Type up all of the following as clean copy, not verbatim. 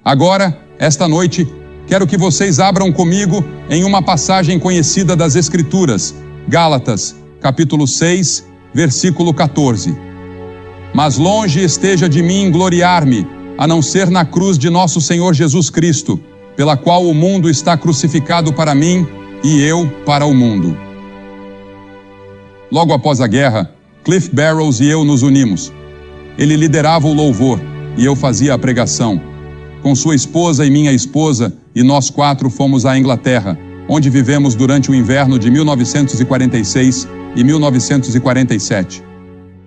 Agora, esta noite, quero que vocês abram comigo em uma passagem conhecida das Escrituras, Gálatas, capítulo 6, versículo 14. Mas longe esteja de mim gloriar-me, a não ser na cruz de nosso Senhor Jesus Cristo, pela qual o mundo está crucificado para mim e eu para o mundo. Logo após a guerra, Cliff Barrows e eu nos unimos. Ele liderava o louvor e eu fazia a pregação. Com sua esposa e minha esposa, e nós 4 fomos à Inglaterra, onde vivemos durante o inverno de 1946 e 1947.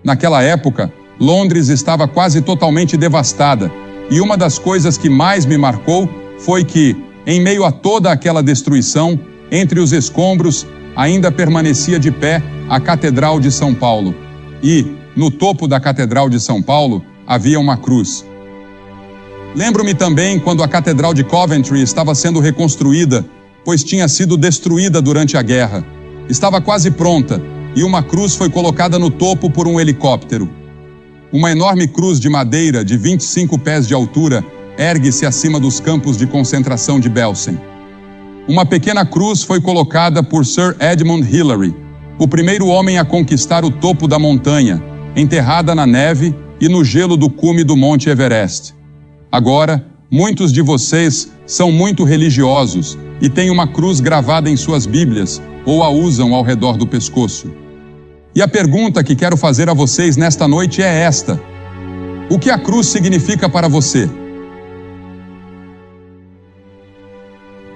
Naquela época, Londres estava quase totalmente devastada, e uma das coisas que mais me marcou foi que, em meio a toda aquela destruição, entre os escombros, ainda permanecia de pé a Catedral de São Paulo. E, no topo da Catedral de São Paulo, havia uma cruz. Lembro-me também quando a Catedral de Coventry estava sendo reconstruída, pois tinha sido destruída durante a guerra. Estava quase pronta, e uma cruz foi colocada no topo por um helicóptero. Uma enorme cruz de madeira de 25 pés de altura ergue-se acima dos campos de concentração de Belsen. Uma pequena cruz foi colocada por Sir Edmund Hillary, o primeiro homem a conquistar o topo da montanha, enterrada na neve e no gelo do cume do Monte Everest. Agora, muitos de vocês são muito religiosos e têm uma cruz gravada em suas Bíblias ou a usam ao redor do pescoço. E a pergunta que quero fazer a vocês nesta noite é esta: o que a cruz significa para você?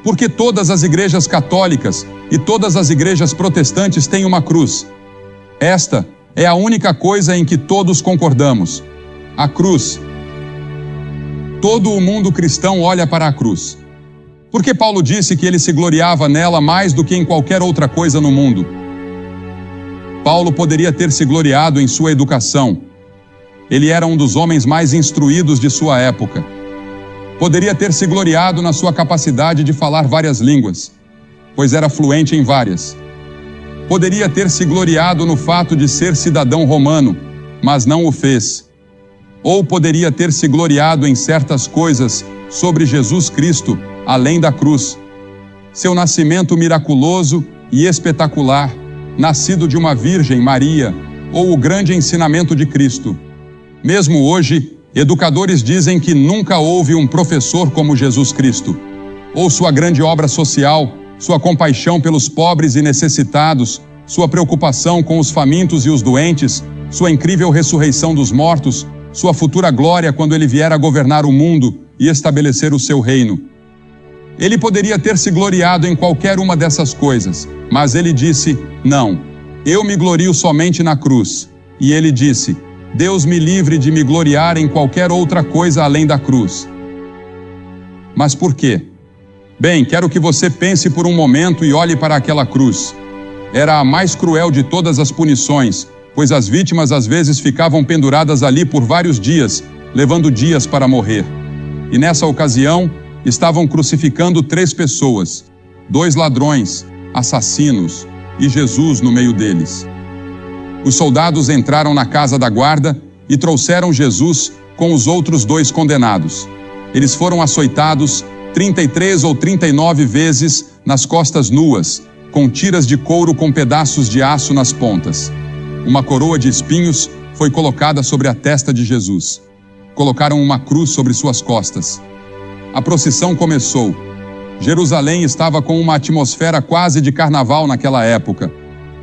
Porque todas as igrejas católicas e todas as igrejas protestantes têm uma cruz. Esta é a única coisa em que todos concordamos: a cruz. Todo o mundo cristão olha para a cruz. Porque Paulo disse que ele se gloriava nela mais do que em qualquer outra coisa no mundo. Paulo poderia ter se gloriado em sua educação. Ele era um dos homens mais instruídos de sua época. Poderia ter se gloriado na sua capacidade de falar várias línguas, pois era fluente em várias. Poderia ter se gloriado no fato de ser cidadão romano, mas não o fez. Ou poderia ter se gloriado em certas coisas sobre Jesus Cristo, além da cruz. Seu nascimento miraculoso e espetacular, nascido de uma Virgem Maria, ou o grande ensinamento de Cristo. Mesmo hoje, educadores dizem que nunca houve um professor como Jesus Cristo. Ou sua grande obra social, sua compaixão pelos pobres e necessitados, sua preocupação com os famintos e os doentes, sua incrível ressurreição dos mortos, sua futura glória quando ele vier a governar o mundo e estabelecer o seu reino. Ele poderia ter se gloriado em qualquer uma dessas coisas, mas ele disse: não, eu me glorio somente na cruz. E ele disse: Deus me livre de me gloriar em qualquer outra coisa além da cruz. Mas por quê? Bem, quero que você pense por um momento e olhe para aquela cruz. Era a mais cruel de todas as punições, pois as vítimas às vezes ficavam penduradas ali por vários dias, levando dias para morrer. E nessa ocasião, estavam crucificando 3 pessoas, 2 ladrões, assassinos, e Jesus no meio deles. Os soldados entraram na casa da guarda e trouxeram Jesus com os outros 2 condenados. Eles foram açoitados 33 ou 39 vezes nas costas nuas, com tiras de couro com pedaços de aço nas pontas. Uma coroa de espinhos foi colocada sobre a testa de Jesus. Colocaram uma cruz sobre suas costas. A procissão começou. Jerusalém estava com uma atmosfera quase de carnaval naquela época,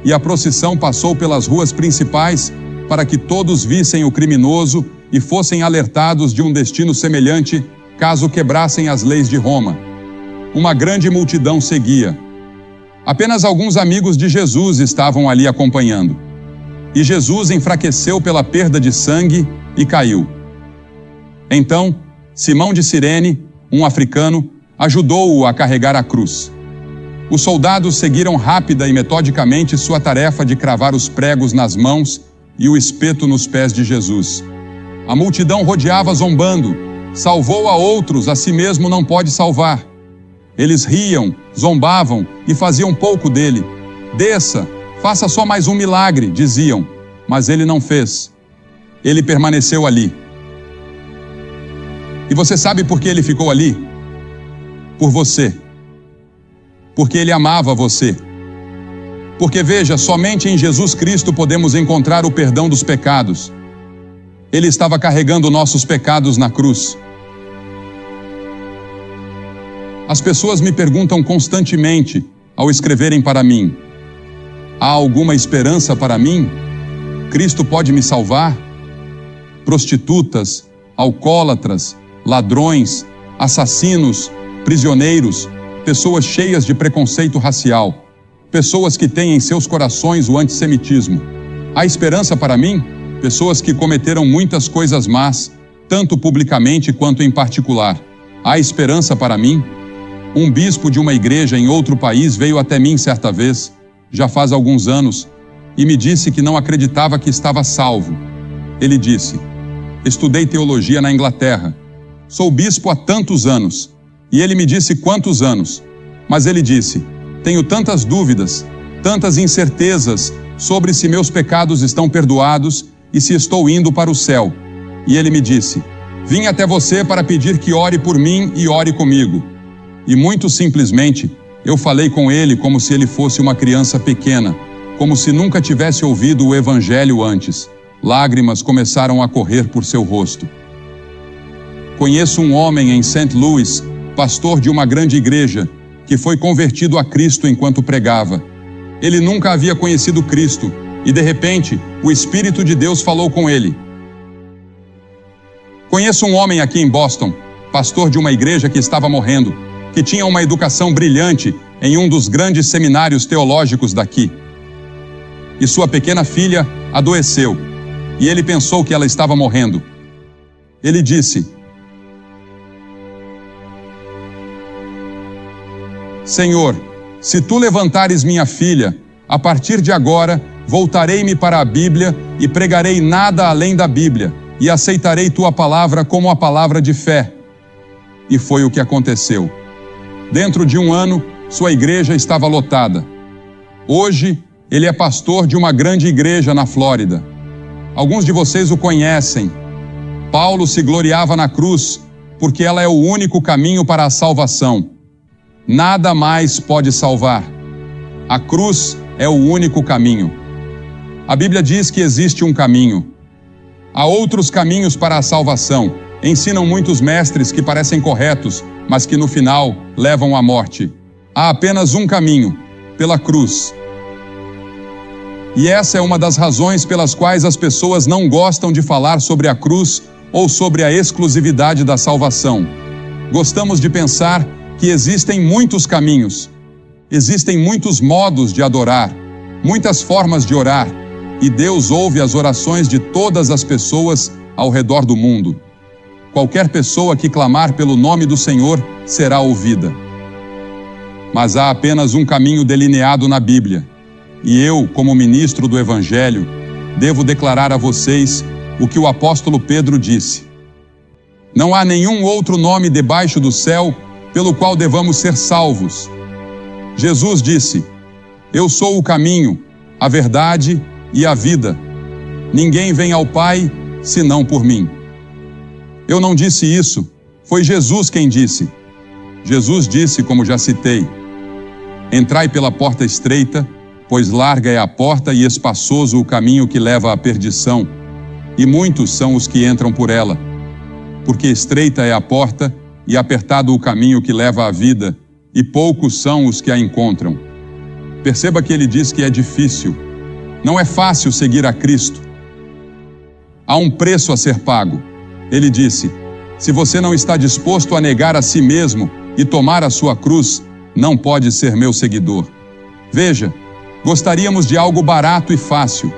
e a procissão passou pelas ruas principais para que todos vissem o criminoso e fossem alertados de um destino semelhante caso quebrassem as leis de Roma. Uma grande multidão seguia. Apenas alguns amigos de Jesus estavam ali acompanhando. E Jesus enfraqueceu pela perda de sangue e caiu. Então, Simão de Cirene, um africano, ajudou-o a carregar a cruz. Os soldados seguiram rápida e metodicamente sua tarefa de cravar os pregos nas mãos e o espeto nos pés de Jesus. A multidão rodeava zombando: salvou a outros, a si mesmo não pode salvar. Eles riam, zombavam e faziam pouco dele. Desça, faça só mais um milagre, diziam, mas ele não fez. Ele permaneceu ali. E você sabe por que ele ficou ali? Por você. Porque ele amava você. Porque veja, somente em Jesus Cristo podemos encontrar o perdão dos pecados. Ele estava carregando nossos pecados na cruz. As pessoas me perguntam constantemente, ao escreverem para mim: há alguma esperança para mim? Cristo pode me salvar? Prostitutas, alcoólatras, ladrões, assassinos, prisioneiros, pessoas cheias de preconceito racial, pessoas que têm em seus corações o antissemitismo. Há esperança para mim? Pessoas que cometeram muitas coisas más, tanto publicamente quanto em particular. Há esperança para mim? Um bispo de uma igreja em outro país veio até mim certa vez, já faz alguns anos, e me disse que não acreditava que estava salvo. Ele disse: estudei teologia na Inglaterra. Sou bispo há tantos anos. E ele me disse quantos anos. Mas ele disse: tenho tantas dúvidas, tantas incertezas sobre se meus pecados estão perdoados e se estou indo para o céu. E ele me disse: vim até você para pedir que ore por mim e ore comigo. E muito simplesmente, eu falei com ele como se ele fosse uma criança pequena, como se nunca tivesse ouvido o Evangelho antes. Lágrimas começaram a correr por seu rosto. Conheço um homem em St. Louis, pastor de uma grande igreja, que foi convertido a Cristo enquanto pregava. Ele nunca havia conhecido Cristo, e de repente, o Espírito de Deus falou com ele. Conheço um homem aqui em Boston, pastor de uma igreja que estava morrendo, que tinha uma educação brilhante em um dos grandes seminários teológicos daqui. E sua pequena filha adoeceu, e ele pensou que ela estava morrendo. Ele disse: Senhor, se tu levantares minha filha, a partir de agora voltarei-me para a Bíblia e pregarei nada além da Bíblia, e aceitarei tua palavra como a palavra de fé. E foi o que aconteceu. Dentro de um ano, sua igreja estava lotada. Hoje, ele é pastor de uma grande igreja na Flórida. Alguns de vocês o conhecem. Paulo se gloriava na cruz, porque ela é o único caminho para a salvação. Nada mais pode salvar. A cruz é o único caminho. A Bíblia diz que existe um caminho. Há outros caminhos para a salvação. Ensinam muitos mestres que parecem corretos, mas que no final levam à morte. Há apenas um caminho, pela cruz. E essa é uma das razões pelas quais as pessoas não gostam de falar sobre a cruz ou sobre a exclusividade da salvação. Gostamos de pensar que existem muitos caminhos, existem muitos modos de adorar, muitas formas de orar, e Deus ouve as orações de todas as pessoas ao redor do mundo. Qualquer pessoa que clamar pelo nome do Senhor será ouvida. Mas há apenas um caminho delineado na Bíblia, e eu, como ministro do Evangelho, devo declarar a vocês o que o apóstolo Pedro disse. Não há nenhum outro nome debaixo do céu pelo qual devamos ser salvos. Jesus disse: eu sou o caminho, a verdade e a vida. Ninguém vem ao Pai senão por mim. Eu não disse isso, foi Jesus quem disse. Jesus disse, como já citei: entrai pela porta estreita, pois larga é a porta e espaçoso o caminho que leva à perdição, e muitos são os que entram por ela. Porque estreita é a porta e apertado o caminho que leva à vida, e poucos são os que a encontram. Perceba que ele diz que é difícil. Não é fácil seguir a Cristo. Há um preço a ser pago. Ele disse: se você não está disposto a negar a si mesmo e tomar a sua cruz, não pode ser meu seguidor. Veja, gostaríamos de algo barato e fácil.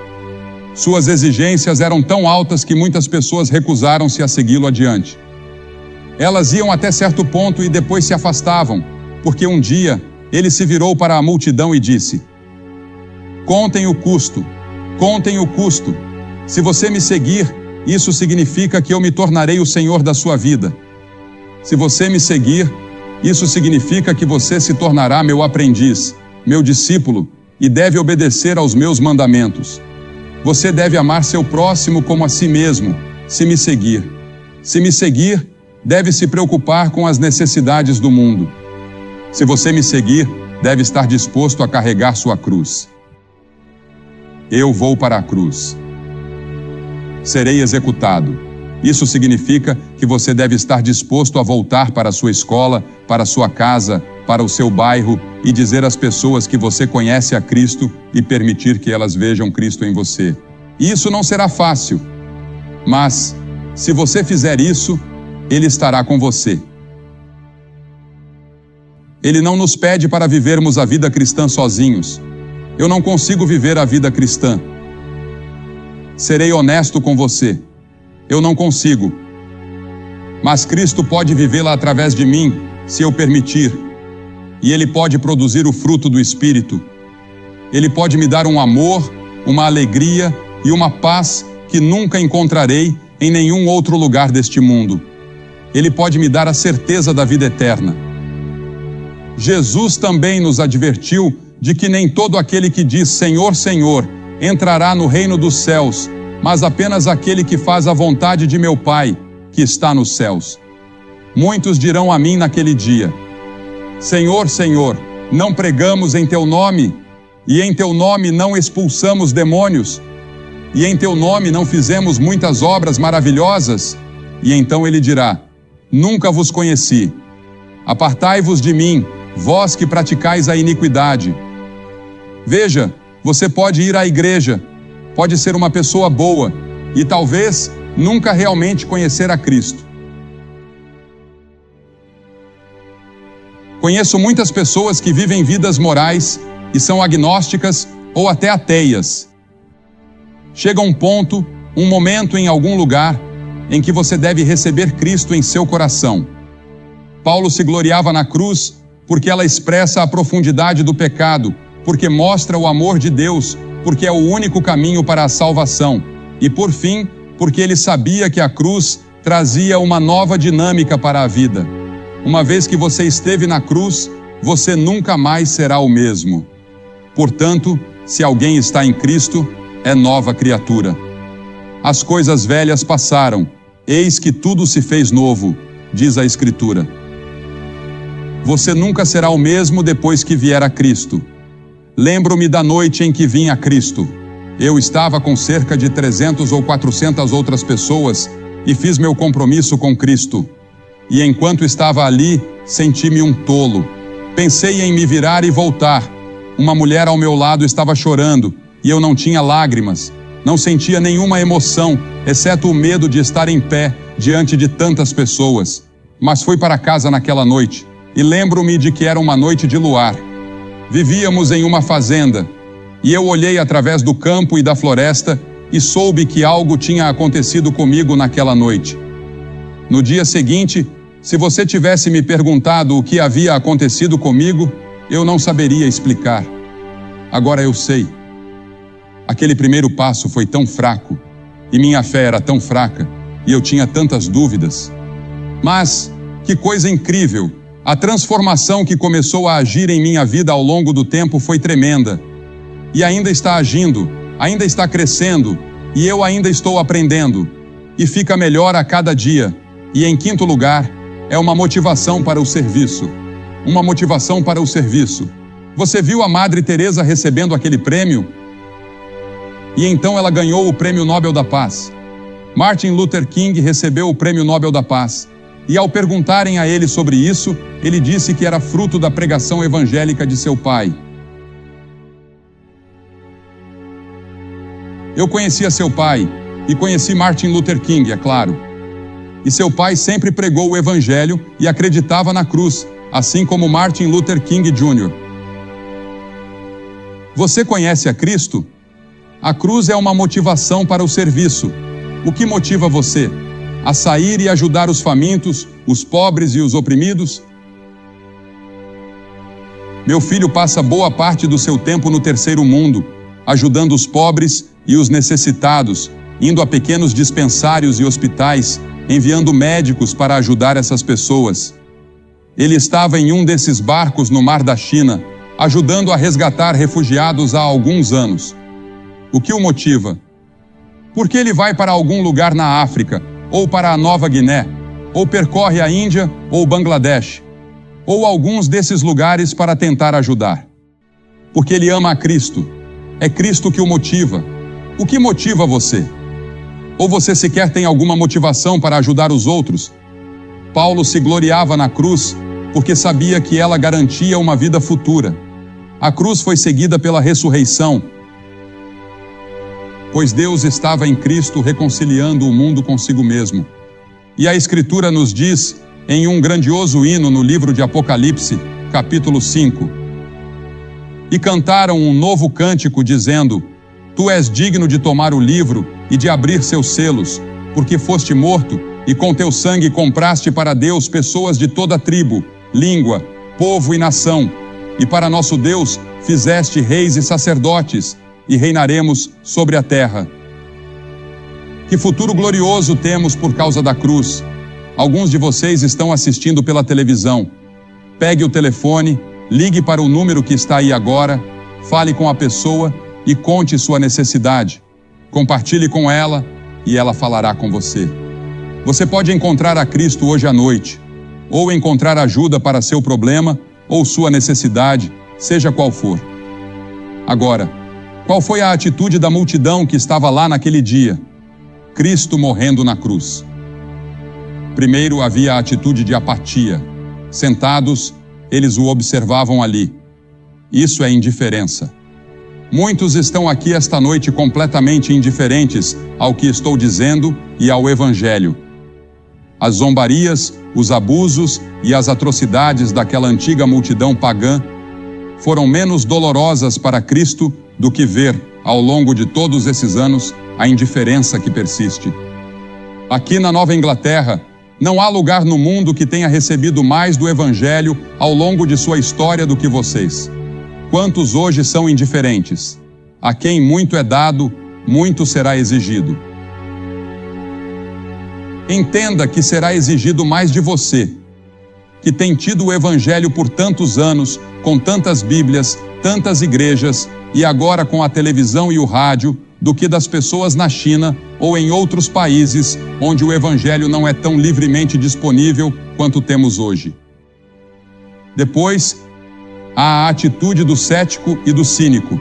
Suas exigências eram tão altas que muitas pessoas recusaram-se a segui-lo adiante. Elas iam até certo ponto e depois se afastavam, porque um dia ele se virou para a multidão e disse: contem o custo, contem o custo. Se você me seguir, isso significa que eu me tornarei o Senhor da sua vida. Se você me seguir, isso significa que você se tornará meu aprendiz, meu discípulo, e deve obedecer aos meus mandamentos. Você deve amar seu próximo como a si mesmo, se me seguir. Se me seguir, deve se preocupar com as necessidades do mundo. Se você me seguir, deve estar disposto a carregar sua cruz. Eu vou para a cruz. Serei executado. Isso significa que você deve estar disposto a voltar para a sua escola, para a sua casa, para o seu bairro e dizer às pessoas que você conhece a Cristo e permitir que elas vejam Cristo em você. Isso não será fácil, mas se você fizer isso, Ele estará com você. Ele não nos pede para vivermos a vida cristã sozinhos. Eu não consigo viver a vida cristã. Serei honesto com você. Eu não consigo. Mas Cristo pode vivê-la através de mim, se eu permitir. E Ele pode produzir o fruto do Espírito. Ele pode me dar um amor, uma alegria e uma paz que nunca encontrarei em nenhum outro lugar deste mundo. Ele pode me dar a certeza da vida eterna. Jesus também nos advertiu de que nem todo aquele que diz Senhor, Senhor, entrará no reino dos céus, mas apenas aquele que faz a vontade de meu Pai, que está nos céus. Muitos dirão a mim naquele dia: Senhor, Senhor, não pregamos em Teu nome, e em Teu nome não expulsamos demônios, e em Teu nome não fizemos muitas obras maravilhosas? E então Ele dirá: Nunca vos conheci. Apartai-vos de mim, vós que praticais a iniquidade. Veja, você pode ir à igreja, pode ser uma pessoa boa e talvez nunca realmente conhecer a Cristo. Conheço muitas pessoas que vivem vidas morais e são agnósticas ou até ateias. Chega um ponto, um momento em algum lugar, em que você deve receber Cristo em seu coração. Paulo se gloriava na cruz porque ela expressa a profundidade do pecado, porque mostra o amor de Deus, porque é o único caminho para a salvação. E por fim, porque ele sabia que a cruz trazia uma nova dinâmica para a vida. Uma vez que você esteve na cruz, você nunca mais será o mesmo. Portanto, se alguém está em Cristo, é nova criatura. As coisas velhas passaram, eis que tudo se fez novo, diz a Escritura. Você nunca será o mesmo depois que vier a Cristo. Lembro-me da noite em que vim a Cristo. Eu estava com cerca de 300 ou 400 outras pessoas e fiz meu compromisso com Cristo. E enquanto estava ali, senti-me um tolo. Pensei em me virar e voltar. Uma mulher ao meu lado estava chorando e eu não tinha lágrimas. Não sentia nenhuma emoção, exceto o medo de estar em pé diante de tantas pessoas. Mas fui para casa naquela noite e lembro-me de que era uma noite de luar. Vivíamos em uma fazenda e eu olhei através do campo e da floresta e soube que algo tinha acontecido comigo naquela noite. No dia seguinte, se você tivesse me perguntado o que havia acontecido comigo, eu não saberia explicar. Agora eu sei. Aquele primeiro passo foi tão fraco, e minha fé era tão fraca, e eu tinha tantas dúvidas. Mas, que coisa incrível! A transformação que começou a agir em minha vida ao longo do tempo foi tremenda. E ainda está agindo, ainda está crescendo, e eu ainda estou aprendendo. E fica melhor a cada dia. E em quinto lugar, é uma motivação para o serviço. Uma motivação para o serviço. Você viu a Madre Teresa recebendo aquele prêmio? E então ela ganhou o Prêmio Nobel da Paz. Martin Luther King recebeu o Prêmio Nobel da Paz. E ao perguntarem a ele sobre isso, ele disse que era fruto da pregação evangélica de seu pai. Eu conhecia seu pai e conheci Martin Luther King, é claro. E seu pai sempre pregou o evangelho e acreditava na cruz, assim como Martin Luther King Jr. Você conhece a Cristo? A cruz é uma motivação para o serviço. O que motiva você? A sair e ajudar os famintos, os pobres e os oprimidos? Meu filho passa boa parte do seu tempo no terceiro mundo, ajudando os pobres e os necessitados, indo a pequenos dispensários e hospitais, enviando médicos para ajudar essas pessoas. Ele estava em um desses barcos no Mar da China, ajudando a resgatar refugiados há alguns anos. O que o motiva? Por que ele vai para algum lugar na África ou para a Nova Guiné? ou percorre a Índia ou Bangladesh, ou alguns desses lugares para tentar ajudar. Porque ele ama a Cristo. É Cristo que o motiva. O que motiva você? Ou você sequer tem alguma motivação para ajudar os outros? Paulo se gloriava na cruz porque sabia que ela garantia uma vida futura. A cruz foi seguida pela ressurreição, pois Deus estava em Cristo reconciliando o mundo consigo mesmo. E a Escritura nos diz, em um grandioso hino no livro de Apocalipse, capítulo 5, e cantaram um novo cântico dizendo: Tu és digno de tomar o livro e de abrir seus selos, porque foste morto e com teu sangue compraste para Deus pessoas de toda tribo, língua, povo e nação, e para nosso Deus fizeste reis e sacerdotes, e reinaremos sobre a terra. Que futuro glorioso temos por causa da cruz. Alguns de vocês estão assistindo pela televisão. Pegue o telefone, ligue para o número que está aí agora, fale com a pessoa e conte sua necessidade. Compartilhe com ela e ela falará com você. Você pode encontrar a Cristo hoje à noite, ou encontrar ajuda para seu problema ou sua necessidade, seja qual for. Agora, qual foi a atitude da multidão que estava lá naquele dia? Cristo morrendo na cruz. Primeiro havia a atitude de apatia. Sentados, eles o observavam ali. Isso é indiferença. Muitos estão aqui esta noite completamente indiferentes ao que estou dizendo e ao Evangelho. As zombarias, os abusos e as atrocidades daquela antiga multidão pagã foram menos dolorosas para Cristo do que ver, ao longo de todos esses anos, a indiferença que persiste. Aqui na Nova Inglaterra, não há lugar no mundo que tenha recebido mais do Evangelho ao longo de sua história do que vocês. Quantos hoje são indiferentes? A quem muito é dado, muito será exigido. Entenda que será exigido mais de você, que tem tido o Evangelho por tantos anos, com tantas Bíblias, tantas igrejas, e agora com a televisão e o rádio, do que das pessoas na China ou em outros países onde o Evangelho não é tão livremente disponível quanto temos hoje. Depois, há a atitude do cético e do cínico.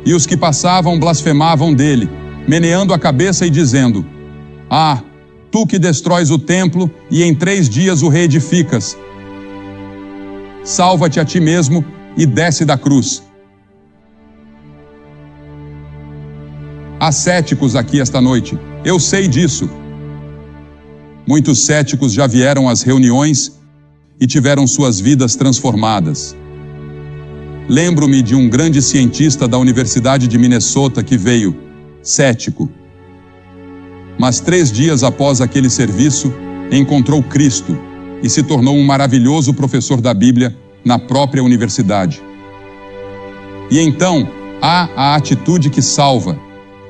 E os que passavam blasfemavam dele, meneando a cabeça e dizendo: Ah, tu que destróis o templo e em 3 dias o reedificas, salva-te a ti mesmo e desce da cruz. Há céticos aqui esta noite, eu sei disso. Muitos céticos já vieram às reuniões e tiveram suas vidas transformadas. Lembro-me de um grande cientista da Universidade de Minnesota que veio, cético. Mas 3 dias após aquele serviço, encontrou Cristo e se tornou um maravilhoso professor da Bíblia na própria universidade. E então, há a atitude que salva.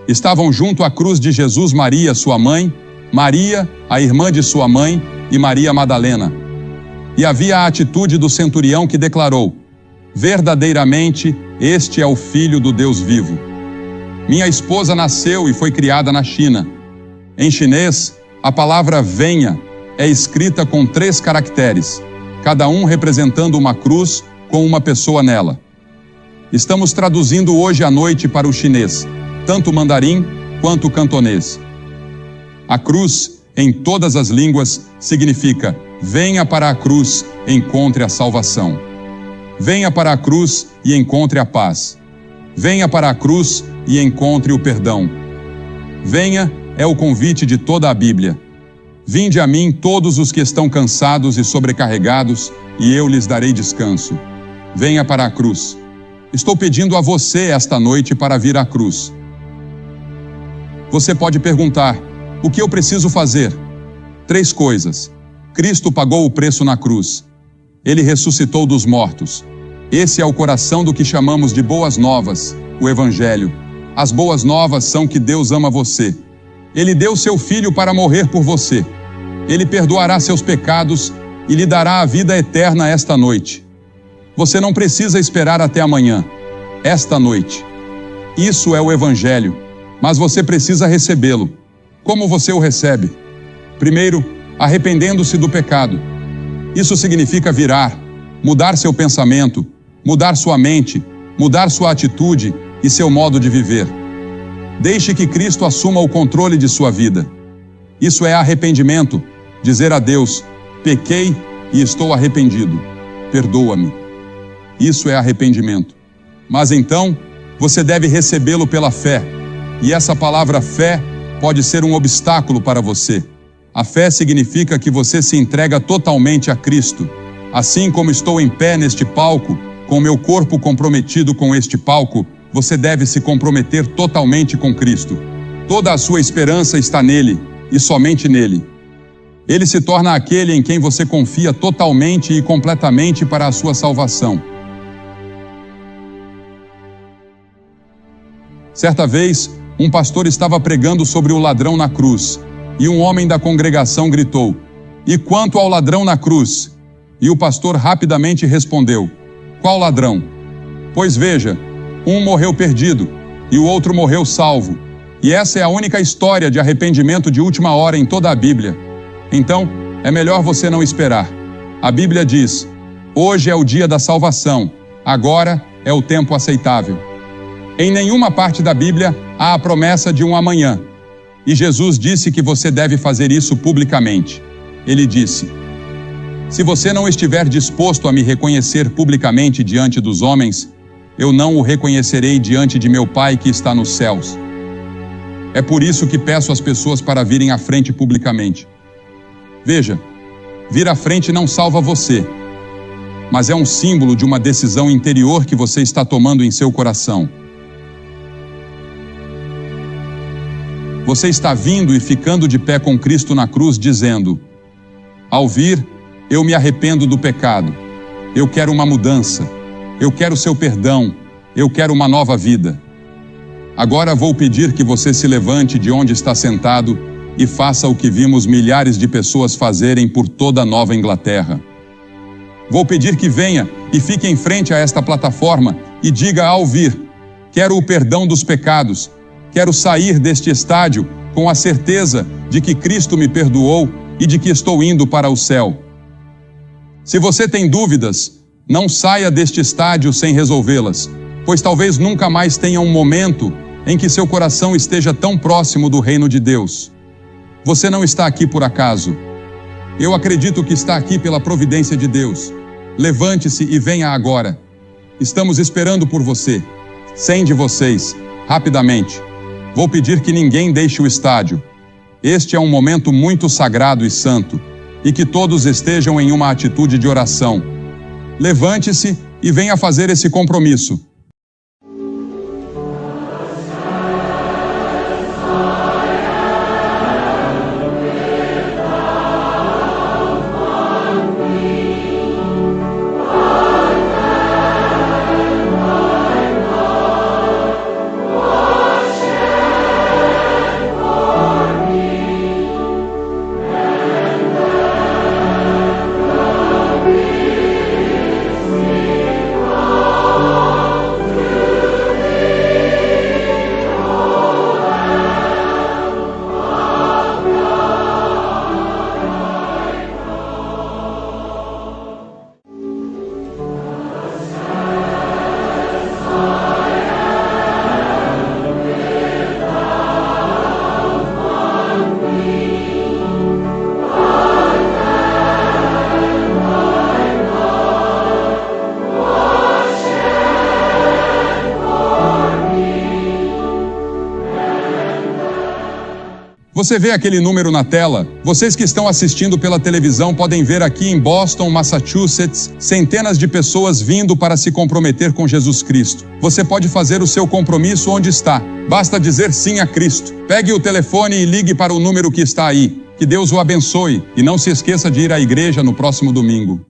Estavam junto à cruz de Jesus Maria, sua mãe, Maria, a irmã de sua mãe, e Maria Madalena. E havia a atitude do centurião que declarou: verdadeiramente, este é o Filho do Deus vivo. Minha esposa nasceu e foi criada na China. Em chinês, a palavra venha é escrita com 3 caracteres, cada um representando uma cruz com uma pessoa nela. Estamos traduzindo hoje à noite para o chinês, tanto o mandarim quanto o cantonês. A cruz, em todas as línguas, significa: venha para a cruz, encontre a salvação. Venha para a cruz e encontre a paz. Venha para a cruz e encontre o perdão. Venha é o convite de toda a Bíblia. Vinde a mim todos os que estão cansados e sobrecarregados, e eu lhes darei descanso. Venha para a cruz. Estou pedindo a você esta noite para vir à cruz. Você pode perguntar: o que eu preciso fazer? 3 coisas. Cristo pagou o preço na cruz. Ele ressuscitou dos mortos. Esse é o coração do que chamamos de boas novas, o Evangelho. As boas novas são que Deus ama você. Ele deu seu Filho para morrer por você. Ele perdoará seus pecados e lhe dará a vida eterna esta noite. Você não precisa esperar até amanhã. Esta noite. Isso é o Evangelho. mas você precisa recebê-lo. Como você o recebe? Primeiro, arrependendo-se do pecado. Isso significa virar, mudar seu pensamento, mudar sua mente, mudar sua atitude e seu modo de viver. Deixe que Cristo assuma o controle de sua vida. Isso é arrependimento, dizer a Deus: pequei e estou arrependido. Perdoa-me. Isso é arrependimento. Mas então, você deve recebê-lo pela fé. E essa palavra fé pode ser um obstáculo para você. A fé significa que você se entrega totalmente a Cristo. Assim como estou em pé neste palco, com meu corpo comprometido com este palco, você deve se comprometer totalmente com Cristo. Toda a sua esperança está nele, e somente nele. Ele se torna aquele em quem você confia totalmente e completamente para a sua salvação. Certa vez, um pastor estava pregando sobre o ladrão na cruz, e um homem da congregação gritou: "E quanto ao ladrão na cruz?" E o pastor rapidamente respondeu: "Qual ladrão? Pois veja, um morreu perdido, e o outro morreu salvo. E essa é a única história de arrependimento de última hora em toda a Bíblia. Então, é melhor você não esperar. A Bíblia diz: hoje é o dia da salvação, agora é o tempo aceitável." Em nenhuma parte da Bíblia há a promessa de um amanhã. E Jesus disse que você deve fazer isso publicamente. Ele disse: "Se você não estiver disposto a me reconhecer publicamente diante dos homens, eu não o reconhecerei diante de meu Pai que está nos céus." É por isso que peço às pessoas para virem à frente publicamente. Veja, vir à frente não salva você, mas é um símbolo de uma decisão interior que você está tomando em seu coração. Você está vindo e ficando de pé com Cristo na cruz, dizendo: "Ao vir, eu me arrependo do pecado. Eu quero uma mudança. Eu quero seu perdão. Eu quero uma nova vida." Agora vou pedir que você se levante de onde está sentado e faça o que vimos milhares de pessoas fazerem por toda a Nova Inglaterra. Vou pedir que venha e fique em frente a esta plataforma e diga ao vir: "Quero o perdão dos pecados. Quero sair deste estádio com a certeza de que Cristo me perdoou e de que estou indo para o céu." Se você tem dúvidas, não saia deste estádio sem resolvê-las, pois talvez nunca mais tenha um momento em que seu coração esteja tão próximo do reino de Deus. Você não está aqui por acaso. Eu acredito que está aqui pela providência de Deus. Levante-se e venha agora. Estamos esperando por você. 100 de vocês, rapidamente. Vou pedir que ninguém deixe o estádio. Este é um momento muito sagrado e santo, e que todos estejam em uma atitude de oração. Levante-se e venha fazer esse compromisso. Você vê aquele número na tela? Vocês que estão assistindo pela televisão podem ver aqui em Boston, Massachusetts, centenas de pessoas vindo para se comprometer com Jesus Cristo. Você pode fazer o seu compromisso onde está. Basta dizer sim a Cristo. Pegue o telefone e ligue para o número que está aí. Que Deus o abençoe e não se esqueça de ir à igreja no próximo domingo.